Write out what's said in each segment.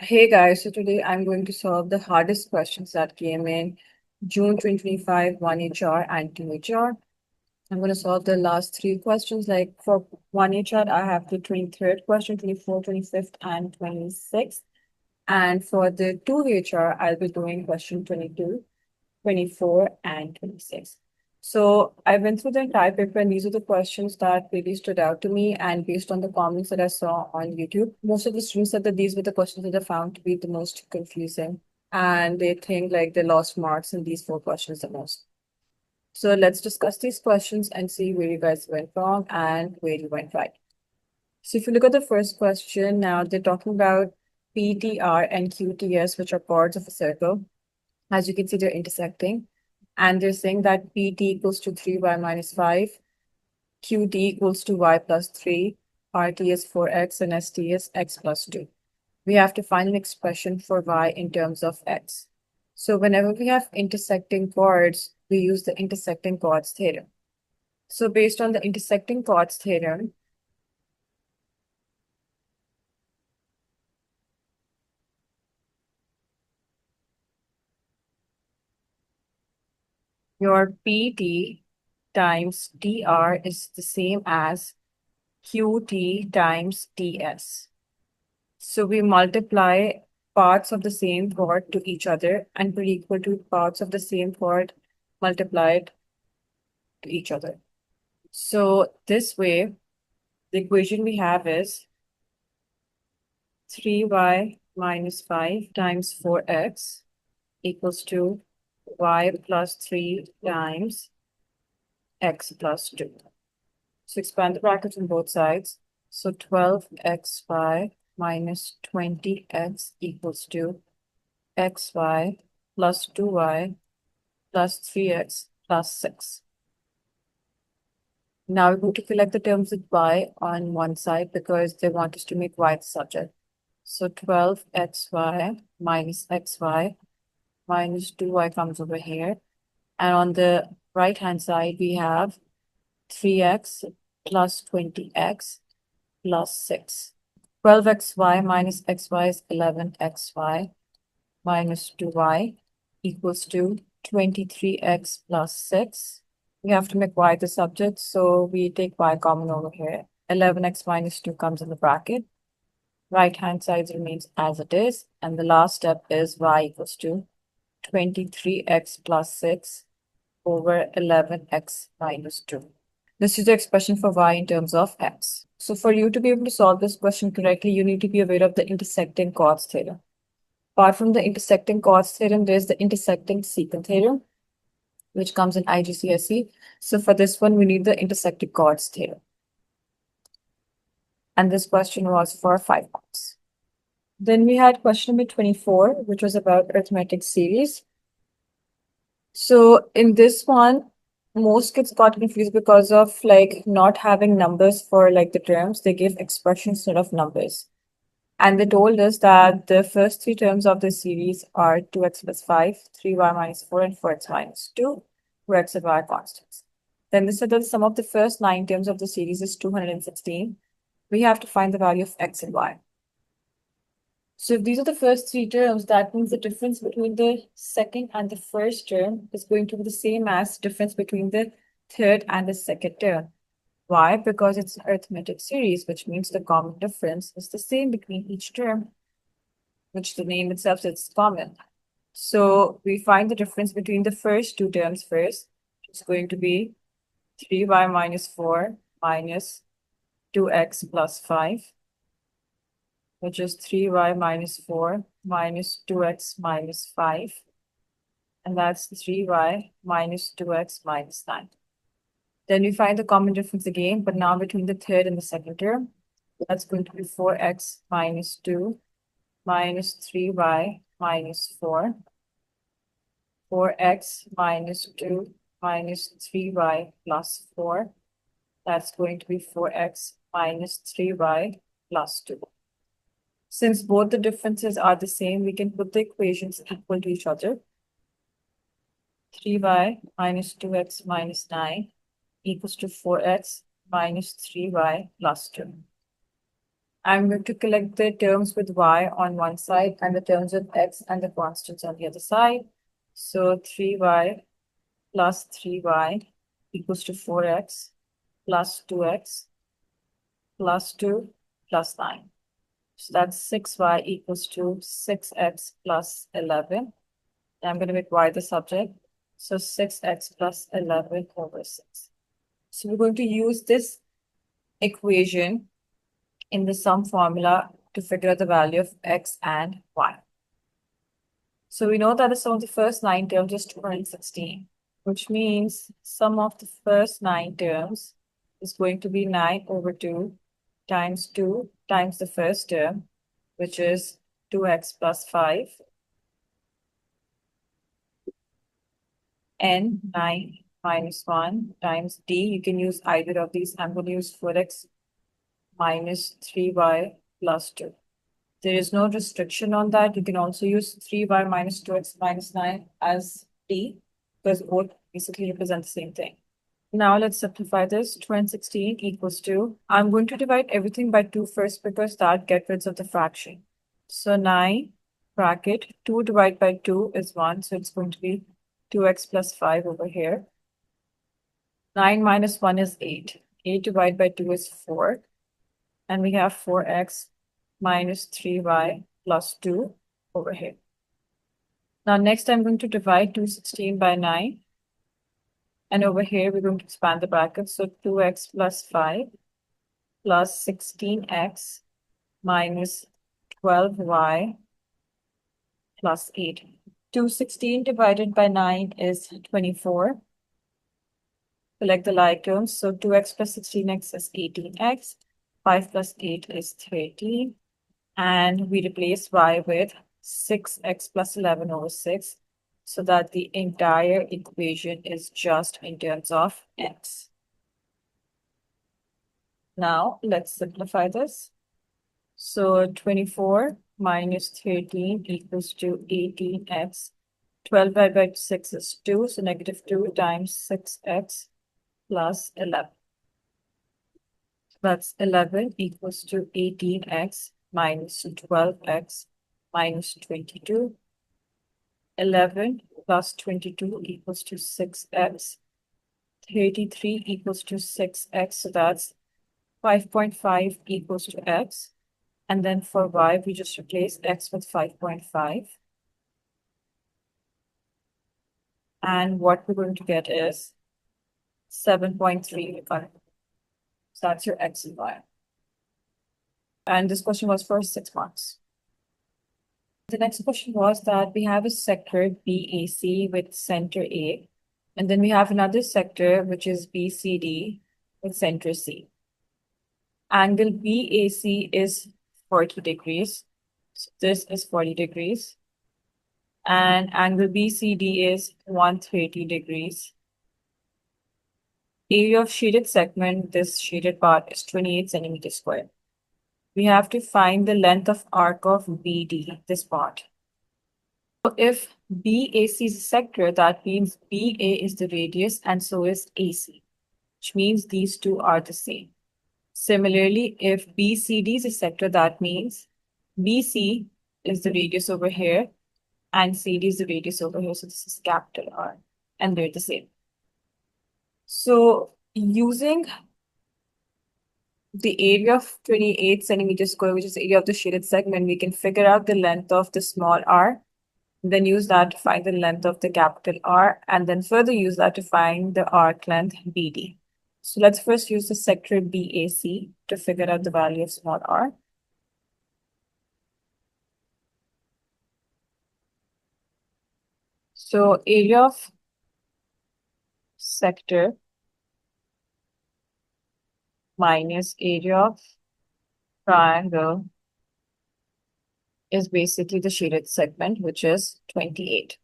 Hey guys, so today I'm going to solve the hardest questions that came in June 2025, 1HR and 2HR. I'm going to solve the last three questions. Like for 1HR, I have the 23rd question, 24th, 25th, and 26th. And for the 2HR, I'll be doing question 22, 24, and 26. So I went through the entire paper, and these are the questions that really stood out to me. And based on the comments that I saw on YouTube, most of the students said that these were the questions that they found to be the most confusing. And they think like they lost marks in these four questions the most. So let's discuss these questions and see where you guys went wrong and where you went right. So if you look at the first question, now they're talking about PTR and QTS, which are chords of a circle. As you can see, they're intersecting. And they're saying that PT equals to 3y minus 5, QT equals to y plus 3, RT is 4x, and ST is x plus 2. We have to find an expression for y in terms of x. So whenever we have intersecting chords, we use the intersecting chords theorem. So based on the intersecting chords theorem, your PT times TR is the same as QT times TS. So we multiply parts of the same chord to each other and put equal to parts of the same chord multiplied to each other. So this way, the equation we have is 3y minus 5 times 4x equals to y plus 3 times x plus 2. So expand the brackets on both sides. So 12xy minus 20x equals to xy plus 2y plus 3x plus 6. Now we're going to collect the terms with y on one side because they want us to make y the subject. So 12xy minus xy minus 2y comes over here. And on the right-hand side, we have 3x plus 20x plus 6. 12xy minus xy is 11xy minus 2y equals to 23x plus 6. We have to make y the subject, so we take y common over here. 11x minus 2 comes in the bracket. Right-hand side remains as it is. And the last step is y equals to 23x plus 6 over 11x minus 2. This is the expression for y in terms of x. So for you to be able to solve this question correctly, you need to be aware of the intersecting chords theorem. Apart from the intersecting chords theorem, there's the intersecting secant theorem, which comes in IGCSE. So for this one, we need the intersecting chords theorem. And this question was for 5 marks. Then we had question number 24, which was about arithmetic series. So in this one, most kids got confused because of like not having numbers for like the terms. They give expressions instead of numbers. And they told us that the first three terms of the series are 2x plus 5, 3y minus 4, and 4x minus 2, where x and y are constants. Then they said that the sum of the first 9 terms of the series is 216. We have to find the value of x and y. So if these are the first three terms, that means the difference between the second and the first term is going to be the same as difference between the third and the second term. Why? Because it's an arithmetic series, which means the common difference is the same between each term, which the name itself says common. So we find the difference between the first two terms first. It's going to be 3y minus 4 minus 2x plus 5, which is 3y minus 4 minus 2x minus 5. And that's 3y minus 2x minus 9. Then we find the common difference again, but now between the third and the second term. That's going to be 4x minus 2 minus 3y minus 4. 4x minus 2 minus 3y plus 4. That's going to be 4x minus 3y plus 2. Since both the differences are the same, we can put the equations equal to each other. 3y minus 2x minus 9 equals to 4x minus 3y plus 2. I'm going to collect the terms with y on one side and the terms with x and the constants on the other side. So 3y plus 3y equals to 4x plus 2x plus 2 plus 9. So that's 6y equals to 6x plus 11. And I'm going to make y the subject. So 6x plus 11 over 6. So we're going to use this equation in the sum formula to figure out the value of x and y. So we know that the sum of the first 9 terms is 216, which means sum of the first 9 terms is going to be 9 over 2 times the first term, which is 2x plus 5, and 9 minus 1 times d. You can use either of these. I'm going to use 4x minus 3y plus 2. There is no restriction on that. You can also use 3y minus 2x minus 9 as d, because both basically represent the same thing. Now let's simplify this. 216 equals to, I'm going to divide everything by 2 first because that gets rid of the fraction. So 9 bracket 2 divided by 2 is 1. So it's going to be 2x plus 5 over here. 9 minus 1 is 8. 8 divided by 2 is 4. And we have 4x minus 3y plus 2 over here. Now next I'm going to divide 216 by 9. And over here we're going to expand the bracket. So 2x plus 5 plus 16x minus 12y plus 8. 216 divided by 9 is 24. Select the like terms. So 2x plus 16x is 18x. 5 plus 8 is 13. And we replace y with 6x plus 11 over 6, so that the entire equation is just in terms of x. Now let's simplify this. So 24 minus 13 equals to 18x. 12 divided by 6 is 2, so negative 2 times 6x plus 11. That's 11 equals to 18x minus 12x minus 22. 11 plus 22 equals to 6x. 33 equals to 6x, so that's 5.5 equals to x. And then for y, we just replace x with 5.5. And what we're going to get is 7.3. So that's your x and y. And this question was for 6 marks. The next question was that we have a sector BAC with center A, and then we have another sector which is BCD with center C. Angle BAC is 40 degrees. So this is 40 degrees. And angle BCD is 130 degrees. Area of shaded segment, this shaded part, is 28 centimeters square. We have to find the length of arc of BD, this part. So if BAC is a sector, that means BA is the radius and so is AC, which means these two are the same. Similarly, if BCD is a sector, that means BC is the radius over here and CD is the radius over here. So this is capital R and they're the same. So using the area of 28 centimeters square, which is the area of the shaded segment, we can figure out the length of the small r, then use that to find the length of the capital R, and then further use that to find the arc length BD. So let's first use the sector BAC to figure out the value of small r. So area of sector minus area of triangle is basically the shaded segment, which is 28.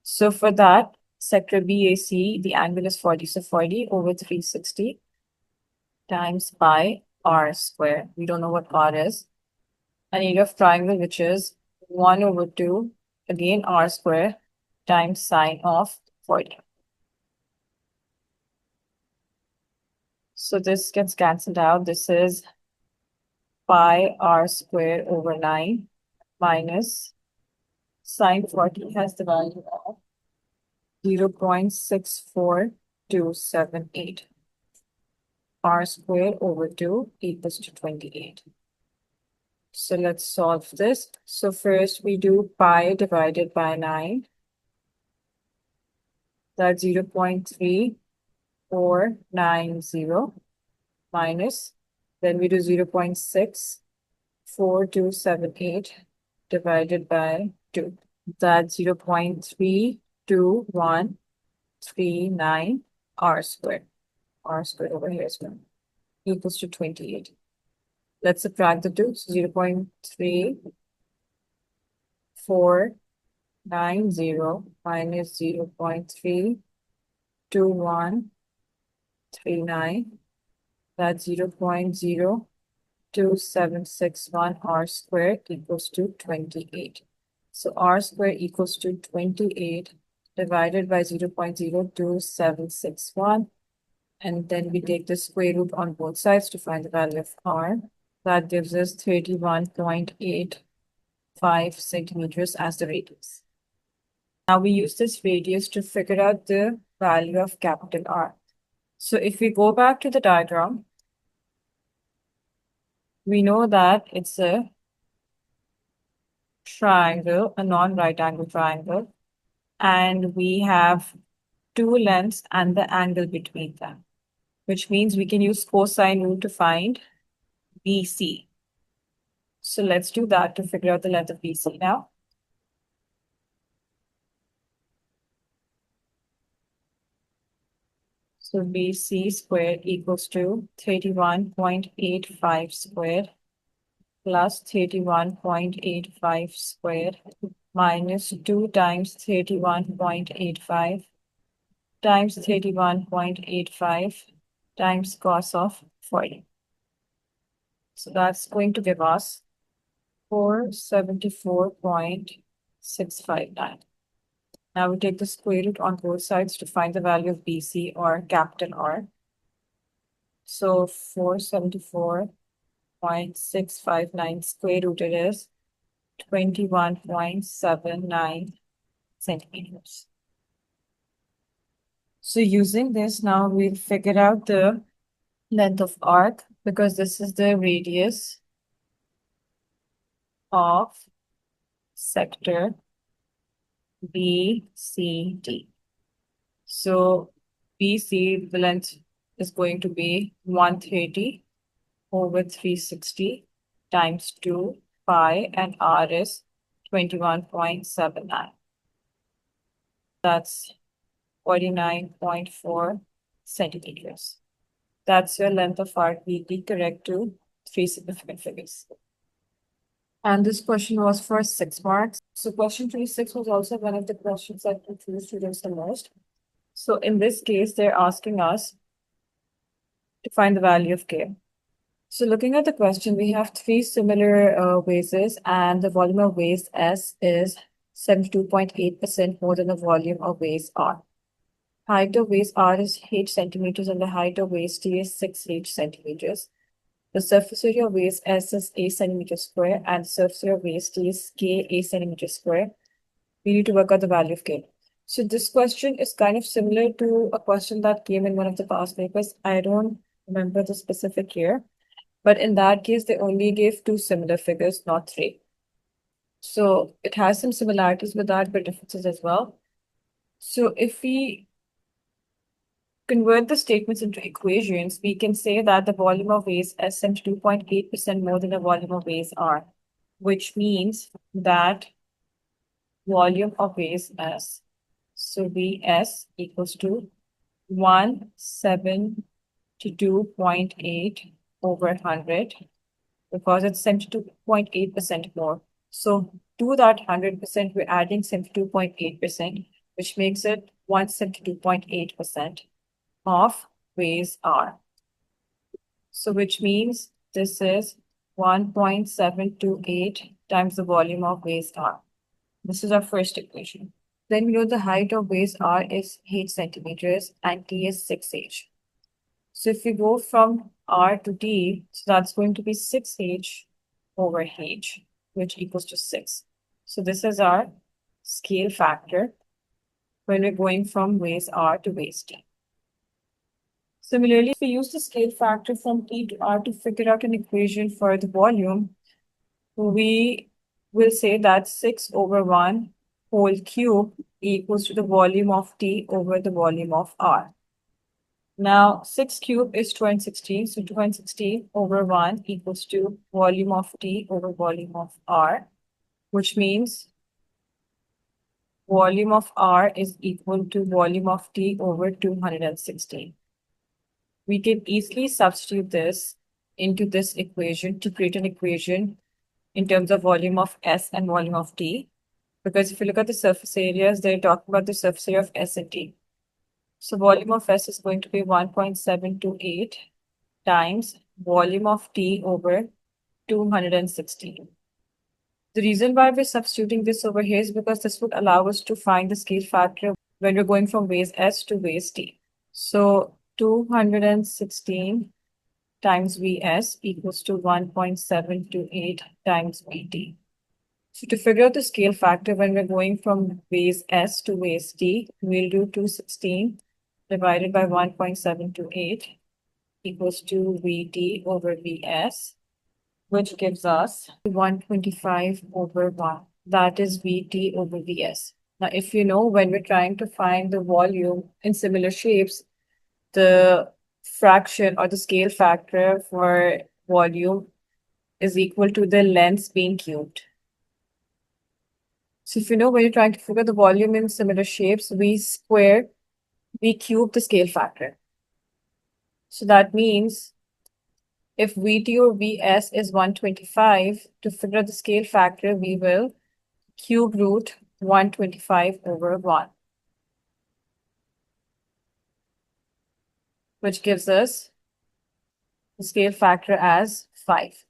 So for that, sector BAC, the angle is 40. So 40 over 360 times pi r square. We don't know what r is. An area of triangle, which is 1 over 2, again r square, times sine of 40. So this gets cancelled out. This is pi r square over 9 minus sine 40 has the value of 0.64278. R squared over 2 equals to 28. So let's solve this. So first we do pi divided by 9. That's 0.3490 minus. Then we do 0.64278 divided by 2. That's 0.32139 r squared. R squared over here as well equals to 28. Let's subtract the two. So 0.3490 minus 0.32139. That's 0.02761 r squared equals to 28. So r squared equals to 28 divided by 0.02761. And then we take the square root on both sides to find the value of r. That gives us 31.85 centimeters as the radius. Now we use this radius to figure out the value of capital R. So if we go back to the diagram, we know that it's a triangle, a non-right angle triangle, and we have two lengths and the angle between them, which means we can use cosine rule to find BC. So let's do that to figure out the length of BC now. So BC squared equals to 31.85 squared plus 31.85 squared minus 2 times 31.85 times 31.85 times cos of 40. So that's going to give us 474.659. Now we take the square root on both sides to find the value of BC or capital R. So 474.659 square rooted is 21.79 centimeters. So using this now we'll figure out the length of arc because this is the radius of sector BCD. So BC, the length is going to be 130 over 360 times 2 pi, and R is 21.79. That's 49.4 centimeters. That's your length of arc. We'll be correct to 3 significant figures. And this question was for 6 marks. So question 26 was also one of the questions that confused students the most. So in this case, they're asking us to find the value of K. So looking at the question, we have 3 similar bases, and the volume of base S is 72.8% more than the volume of base R. Height of base R is h centimeters and the height of base T is 6h centimeters. The surface area of base S is a centimeter square and the surface area of base T is k a centimeter square. We need to work out the value of K. So this question is kind of similar to a question that came in one of the past papers. I don't remember the specific year, but in that case, they only gave 2 similar figures, not 3. So it has some similarities with that, but differences as well. So if we convert the statements into equations, we can say that the volume of base S is 2.8% more than the volume of base R, which means that volume of base S, so Vs equals to 172.8 over 100 because it's 72.8% more. So to that 100%, we're adding 72.8%, which makes it 172.8% of base R. So which means this is 1.728 times the volume of base R. This is our first equation. Then we know the height of base R is h centimeters and T is 6h. So if we go from R to D, so that's going to be 6h over h, which equals to 6. So this is our scale factor when we're going from base R to base D. Similarly, if we use the scale factor from T to R to figure out an equation for the volume, we will say that 6 over 1 whole cube equals to the volume of T over the volume of R. Now, 6 cube is 216, so 216 over 1 equals to volume of T over volume of R, which means volume of R is equal to volume of T over 216. We can easily substitute this into this equation to create an equation in terms of volume of S and volume of T. Because if you look at the surface areas, they're talking about the surface area of S and T. So volume of S is going to be 1.728 times volume of T over 216. The reason why we're substituting this over here is because this would allow us to find the scale factor when we're going from base S to base T. So 216 times Vs equals to 1.728 times Vt. So to figure out the scale factor when we're going from base S to base T, we'll do 216 divided by 1.728 equals to Vt over Vs, which gives us 125 over 1. That is Vt over Vs. Now, if you know, when we're trying to find the volume in similar shapes, the fraction or the scale factor for volume is equal to the length being cubed. So if you know, when you're trying to figure the volume in similar shapes, we cube the scale factor. So that means if Vt or Vs is 125, to figure out the scale factor, we will cube root 125 over 1, which gives us the scale factor as 5.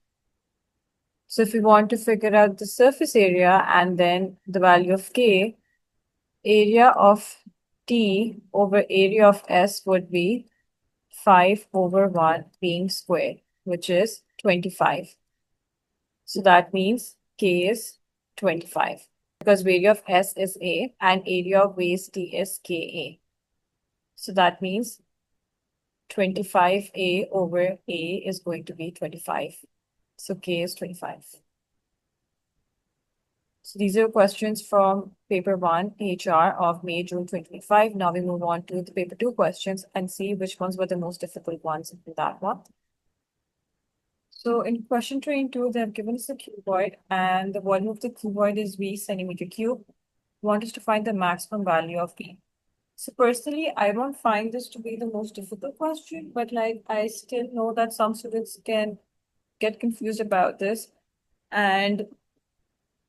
So if we want to figure out the surface area and then the value of K, area of T over area of S would be 5 over 1 being squared, which is 25. So that means K is 25 because area of S is A and area of base T is Ka. So that means 25A over A is going to be 25. So K is 25. So these are questions from paper 1 HR of May, June 2025. Now we move on to the paper 2 questions and see which ones were the most difficult ones in that one. So in question 22, they have given us a cuboid and the volume of the cuboid is V centimeter cube. Want us to find the maximum value of V. So personally, I don't find this to be the most difficult question, but like I still know that some students can get confused about this and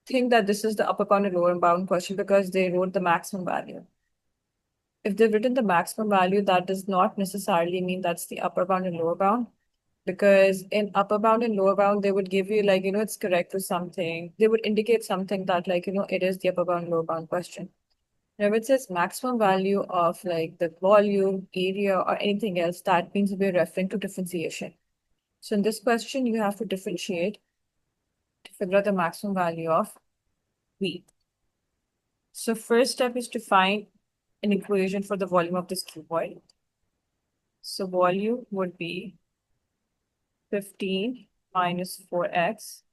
think that this is the upper bound and lower bound question because they wrote the maximum value. If they've written the maximum value, that does not necessarily mean that's the upper bound and lower bound. Because in upper bound and lower bound, they would give you like, it's correct for something. They would indicate something that like, it is the upper bound and lower bound question. Now, if it says maximum value of like the volume, area, or anything else, that means we're referring to differentiation. So in this question, you have to differentiate to figure out the maximum value of V. So first step is to find an equation for the volume of this cuboid. So volume would be 15 minus 4x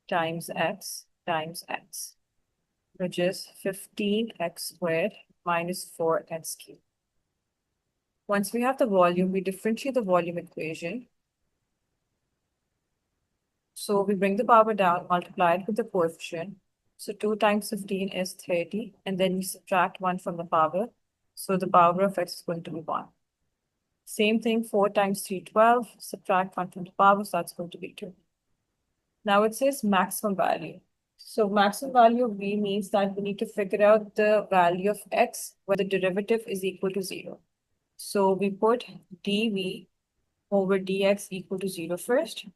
times x times x, which is 15x squared minus 4x cubed. Once we have the volume, we differentiate the volume equation. So we bring the power down, multiply it with the coefficient. So 2 times 15 is 30, and then we subtract 1 from the power. So the power of x is going to be 1. Same thing, 4 times 3, 12, subtract 1 from the power, so that's going to be 2. Now it says maximum value. So maximum value of V means that we need to figure out the value of x where the derivative is equal to 0. So we put dV over dx equal to 0 first.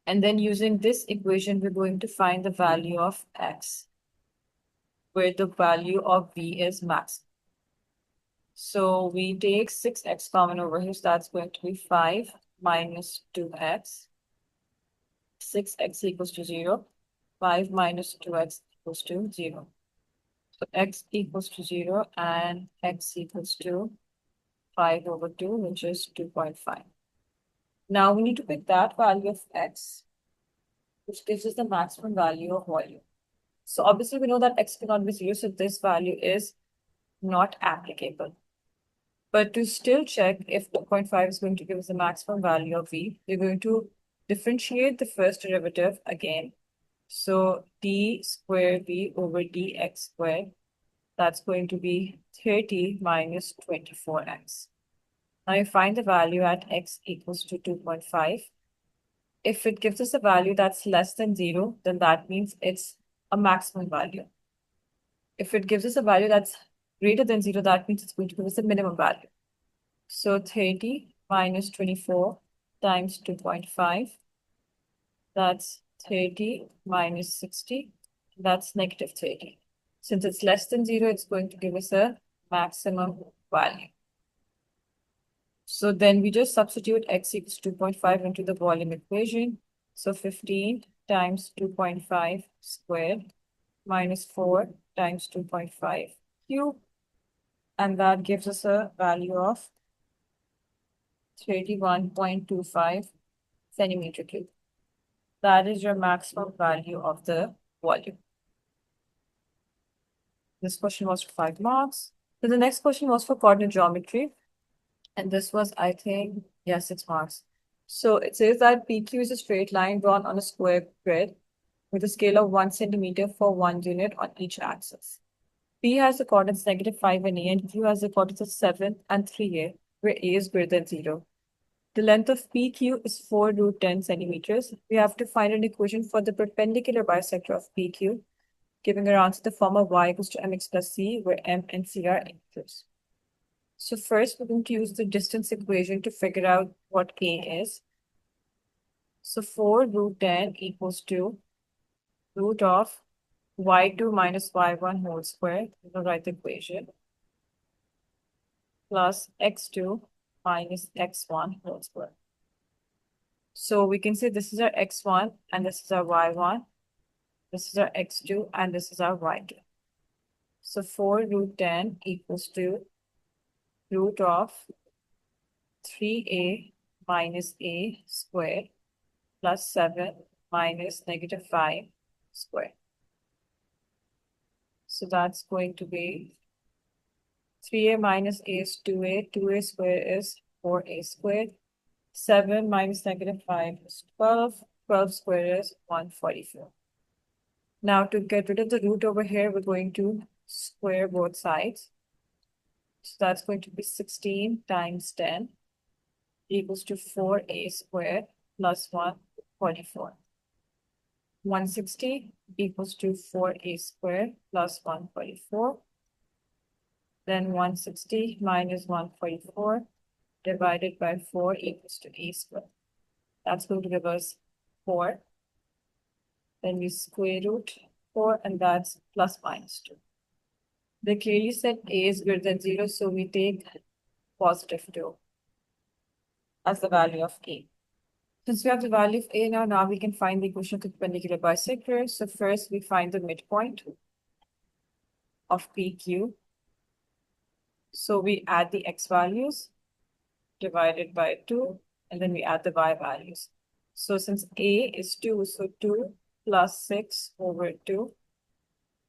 And then using this equation, we're going to find the value of x, where the value of V is max. So we take 6x common over here, so that's going to be 5 minus 2x. 6x equals to 0. 5 minus 2x equals to 0. So x equals to 0 and x equals to 5 over 2, which is 2.5. Now we need to pick that value of x, which gives us the maximum value of volume. So obviously we know that x cannot be 0, so this value is not applicable. But to still check if 2.5 is going to give us the maximum value of v, we're going to differentiate the first derivative again. So d squared v over dx squared, that's going to be 30 minus 24x. Now you find the value at x equals to 2.5. If it gives us a value that's less than 0, then that means it's a maximum value. If it gives us a value that's greater than 0, that means it's going to give us a minimum value. So 30 minus 24 times 2.5, that's 30 minus 60, that's negative 30. Since it's less than 0, it's going to give us a maximum value. So then we just substitute x equals 2.5 into the volume equation. So 15 times 2.5 squared minus 4 times 2.5 cubed. And that gives us a value of 31.25 centimeter cube. That is your maximum value of the volume. This question was for 5 marks. So the next question was for coordinate geometry. And this was, I think, 6 marks. So it says that PQ is a straight line drawn on a square grid with a scale of 1 centimeter for 1 unit on each axis. P has the coordinates -5 and a, and Q has the coordinates of 7 and 3a, where a is greater than 0. The length of PQ is 4 root 10 centimeters. We have to find an equation for the perpendicular bisector of PQ, giving our answer the form of y equals to mx plus c, where m and c are integers. So first, we're going to use the distance equation to figure out what a is. So 4 root 10 equals to root of y2 minus y1 whole square, we'll write the equation, plus x2 minus x1 whole square. So we can say this is our x1 and this is our y1, this is our x2 and this is our y2. So 4 root 10 equals to root of 3a minus a squared plus 7 minus -5 squared. So that's going to be 3a minus a is 2a, 2a squared is 4a squared, 7 minus -5 is 12, 12 squared is 144. Now to get rid of the root over here, we're going to square both sides. So that's going to be 16 times 10 equals to 4a squared plus 144. 160 equals to 4a squared plus 144. Then 160 minus 144 divided by 4 equals to a squared. That's going to give us 4. Then we square root 4, and that's plus minus 2. They clearly said a is greater than 0, so we take positive 2 as the value of a. Since we have the value of a now we can find the equation of the perpendicular bisector. So first we find the midpoint of PQ. So we add the x values divided by 2, and then we add the y values. So since a is 2, so 2 plus 6 over 2.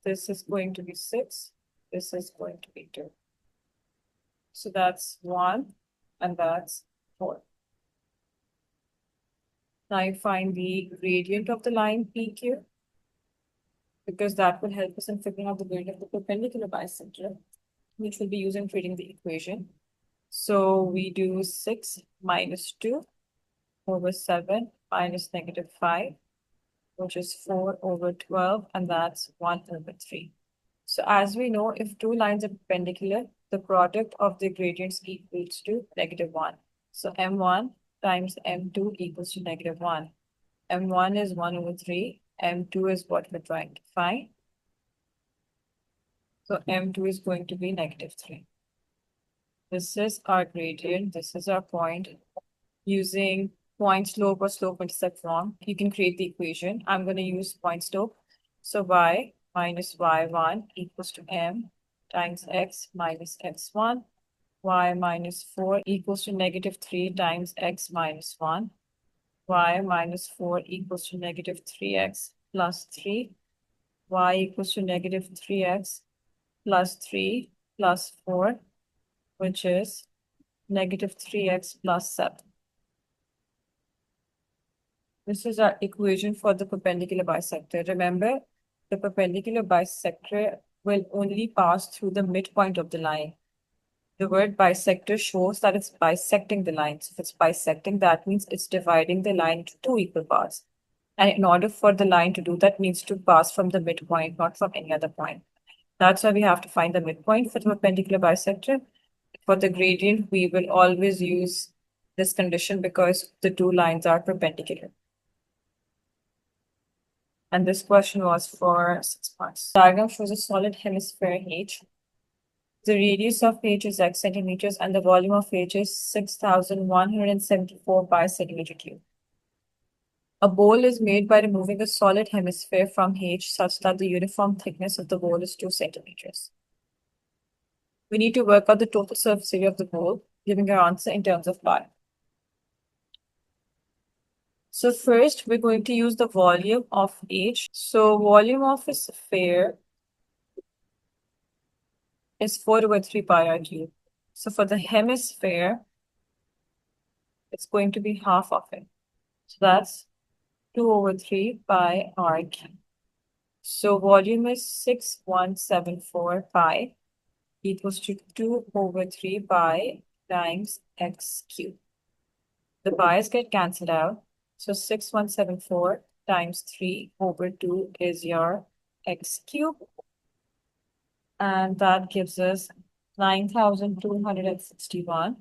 This is going to be 6. This is going to be 2. So that's 1, and that's 4. Now you find the gradient of the line PQ, because that will help us in figuring out the gradient of the perpendicular bisector, which we'll be using treating the equation. So we do 6 minus 2 over 7 minus -5, which is 4 over 12, and that's 1 over 3. So as we know, if two lines are perpendicular, the product of the gradients equals to -1. So m1 times m2 equals to -1. m1 is 1 over 3. m2 is what we're trying to find. So m2 is going to be -3. This is our gradient. This is our point. Using point slope or slope intercept form, you can create the equation. I'm going to use point slope. So y minus y1 equals to m times x minus x1. Y minus 4 equals to negative 3 times x minus 1. Y minus 4 equals to negative 3x plus 3. Y equals to negative 3x plus 3 plus 4, which is negative 3x plus 7. This is our equation for the perpendicular bisector. Remember, the perpendicular bisector will only pass through the midpoint of the line. The word bisector shows that it's bisecting the line. So if it's bisecting, that means it's dividing the line into two equal parts. And in order for the line to do that, it needs to pass from the midpoint, not from any other point. That's why we have to find the midpoint for the perpendicular bisector. For the gradient, we will always use this condition because the two lines are perpendicular. And this question was for 6 marks. The diagram shows a solid hemisphere H. The radius of H is x centimeters and the volume of H is 6,174 by centimeter cube. A bowl is made by removing a solid hemisphere from H such that the uniform thickness of the bowl is 2 centimeters. We need to work out the total surface area of the bowl, giving our answer in terms of pi. So first, we're going to use the volume of H. So volume of a sphere is 4/3 pi r cube. So for the hemisphere, it's going to be half of it. So that's 2/3 pi r cube. So volume is 6,174 pi equals to 2/3 pi times x cube. The pi's get cancelled out. So 6,174 times 3/2 is your x cube. And that gives us 9,261.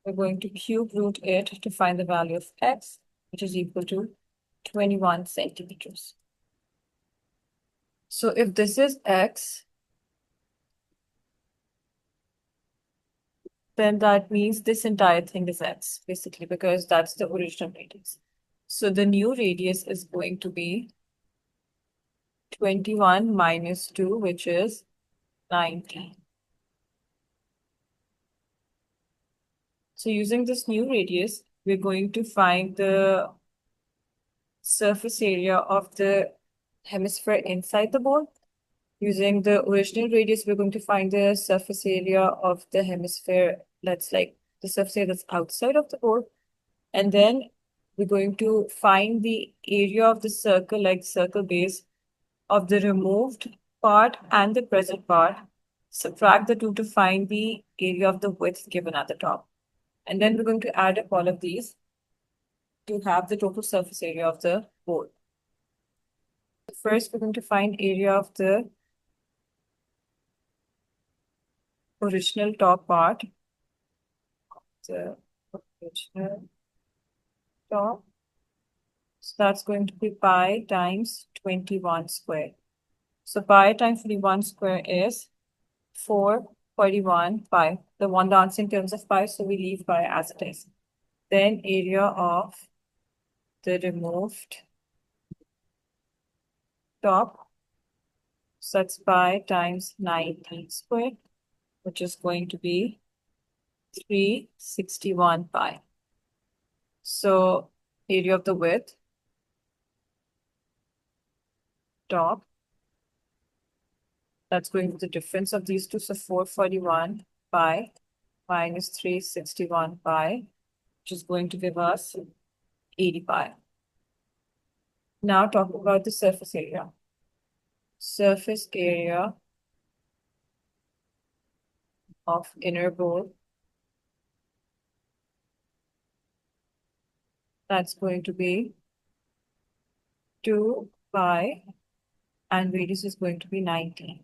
We're going to cube root it to find the value of x, which is equal to 21 centimeters. So if this is x, then that means this entire thing is x, basically, because that's the original radius. So the new radius is going to be 21 minus 2, which is 19. So using this new radius, we're going to find the surface area of the hemisphere inside the bowl. Using the original radius, we're going to find the surface area of the hemisphere that's like the surface area that's outside of the bowl. And then we're going to find the area of the circle, like circle base, of the removed part and the present part. Subtract the two to find the area of the width given at the top. And then we're going to add up all of these to have the total surface area of the bowl. First, we're going to find area of the original top part. The original top. So that's going to be pi times 21 squared. So pi times 21 square is 441 pi. The one that's in terms of pi, so we leave pi as it is. Then area of the removed top. So that's pi times 19 squared, which is going to be 361 pi. So area of the width, top, that's going to be the difference of these two. So 441 pi minus 361 pi, which is going to give us 80 pi. Now talk about the surface area. Surface area of inner bowl. That's going to be 2 pi and radius is going to be 19.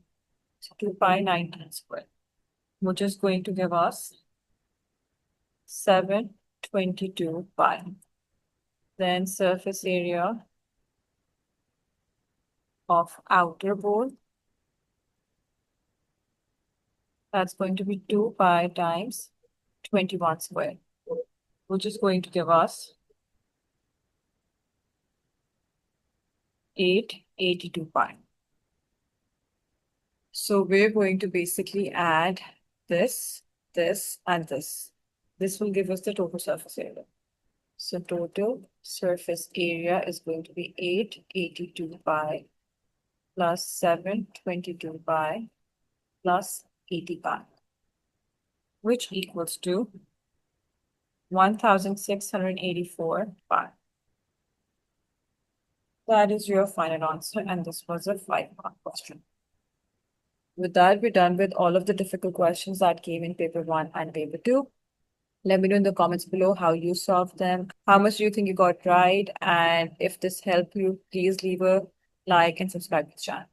So 2 pi 19 squared, which is going to give us 722 pi. Then surface area of outer bowl. That's going to be 2 pi times 21 squared, which is going to give us 882 pi. So we're going to basically add this, and this. This will give us the total surface area. So total surface area is going to be 882 pi plus 722 pi plus 80 pi, which equals to 1684 pi. That is your final answer, and this was a 5-mark question. With that, we're done with all of the difficult questions that came in paper 1 and paper 2. Let me know in the comments below how you solved them, how much do you think you got right, and if this helped you, please leave a like and subscribe to the channel.